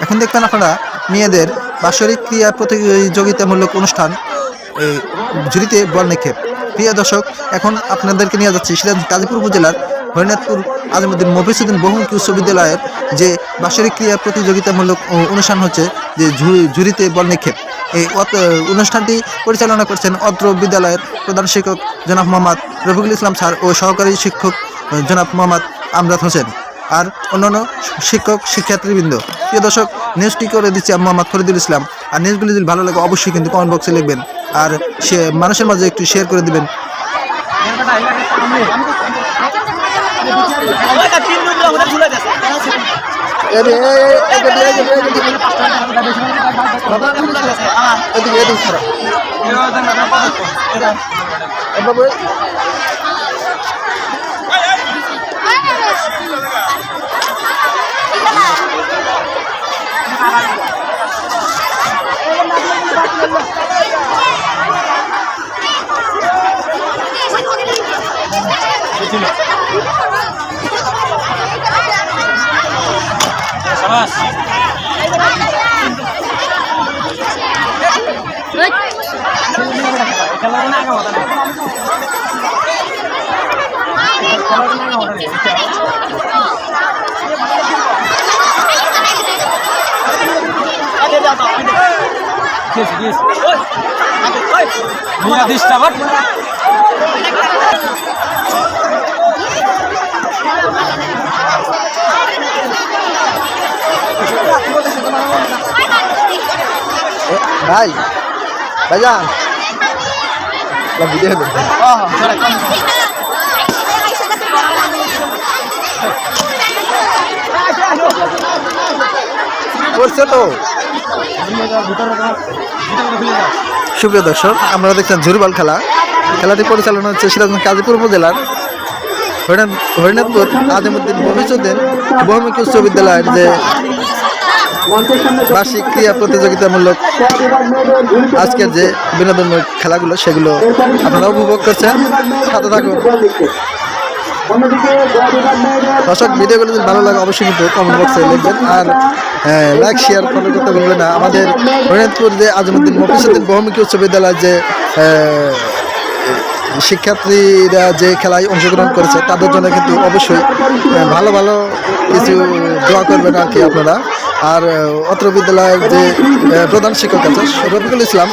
এখন দেখবেন আপনারা মেয়েদের বাৎসরিক ক্রিয়া প্রতিযোগিতামূলক অনুষ্ঠান ঝুড়িতে বল নিক্ষেপ। প্রিয় দর্শক, এখন আপনাদেরকে নিয়ে যাচ্ছি সিরাজ গাজীপুর উপজেলার হরিনাথপুর আজিমুদ্দিন মফিজউদ্দিন বহুমুখী উচ্চ বিদ্যালয়ের যে বাৎসরিক ক্রিয়া প্রতিযোগিতামূলক অনুষ্ঠান হচ্ছে যে ঝুড়িতে বল নিক্ষেপ। এই অনুষ্ঠানটি পরিচালনা করছেন অত্র বিদ্যালয়ের প্রধান শিক্ষক জনাব মোহাম্মদ রফিকুল ইসলাম স্যার ও সহকারী শিক্ষক জনাব মোহাম্মদ আমজাদ হোসেন আর অন্যান্য শিক্ষক শিক্ষার্থীবৃন্দ। প্রিয় দর্শক, নিউজটি করে দিচ্ছি আমি মোহাম্মদ ফরিদুল ইসলাম। আর নিউজগুলি যদি ভালো লাগে অবশ্যই কিন্তু কমেন্ট বক্সে লিখবেন আর মানুষের মাঝে একটু শেয়ার করে দেবেন। ভাই ভাইজান ভিডিও করছে তো। সুপ্রিয় দর্শক, আপনারা দেখছেন ঝুড়িবল খেলা। খেলাটি পরিচালনা হচ্ছে সিরাজগঞ্জ গাজীপুর উপজেলার হরিনাথপুর আজিমুদ্দিন মফিজউদ্দিন বহুমুখী উচ্চ বিদ্যালয়ের যে বার্ষিক ক্রিয়া প্রতিযোগিতামূলক আজকের যে বিনোদনমূলক খেলাগুলো সেগুলো আপনারা উপভোগ করছেন। সাথে থাকুন দর্শক। ভিডিওগুলো যদি ভালো লাগে অবশ্যই কিন্তু কমেন্ট বক্সে লিখবেন আর লাইক শেয়ার ফলো করতে ভুলবেন না। আমাদের হরিনাথপুর যে আজিমুদ্দিন মফিজউদ্দিন বহুমুখী উচ্চ বিদ্যালয়ের যে শিক্ষার্থীরা যে খেলায় অংশগ্রহণ করেছে তাদের জন্য কিন্তু অবশ্যই ভালো ভালো কিছু দোয়া করবেন আর কি আপনারা। আর অত্র বিদ্যালয়ের যে প্রধান শিক্ষক আছে রফিকুল ইসলাম,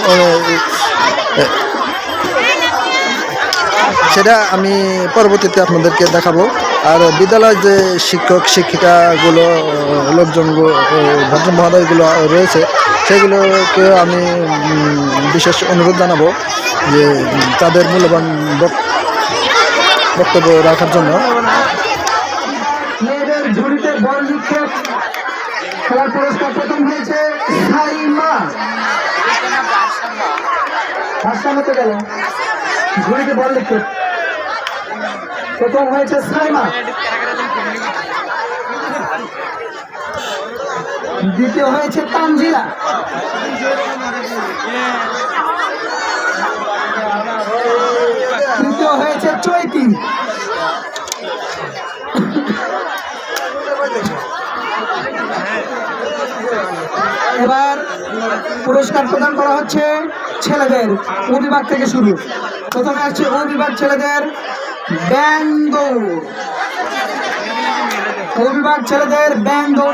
সেটা আমি পরবর্তীতে আপনাদেরকে দেখাবো। আর বিদ্যালয়ের যে শিক্ষক শিক্ষিকাগুলো লোকজন ভদ্র মহোদয়গুলো রয়েছে সেগুলোকে আমি বিশেষ অনুরোধ জানাবো যে তাদের মূল্যবান বক্তব্য রাখার জন্য। খেলার পুরস্কার প্রথম হয়েছে ঝুড়িতে বল লিখে প্রথম হয়েছে সাইমা, দ্বিতীয় হয়েছে তানজিলা, তৃতীয় হয়েছে চৈতি, এবার পুরস্কার প্রদান করা হচ্ছে ছেলেদের ও বিভাগ থেকে শুরু। প্রথমে আসছে ও বিভাগ ছেলেদের ব্যাং দৌড়। ও বিভাগ ছেলেদের ব্যাং দৌড়।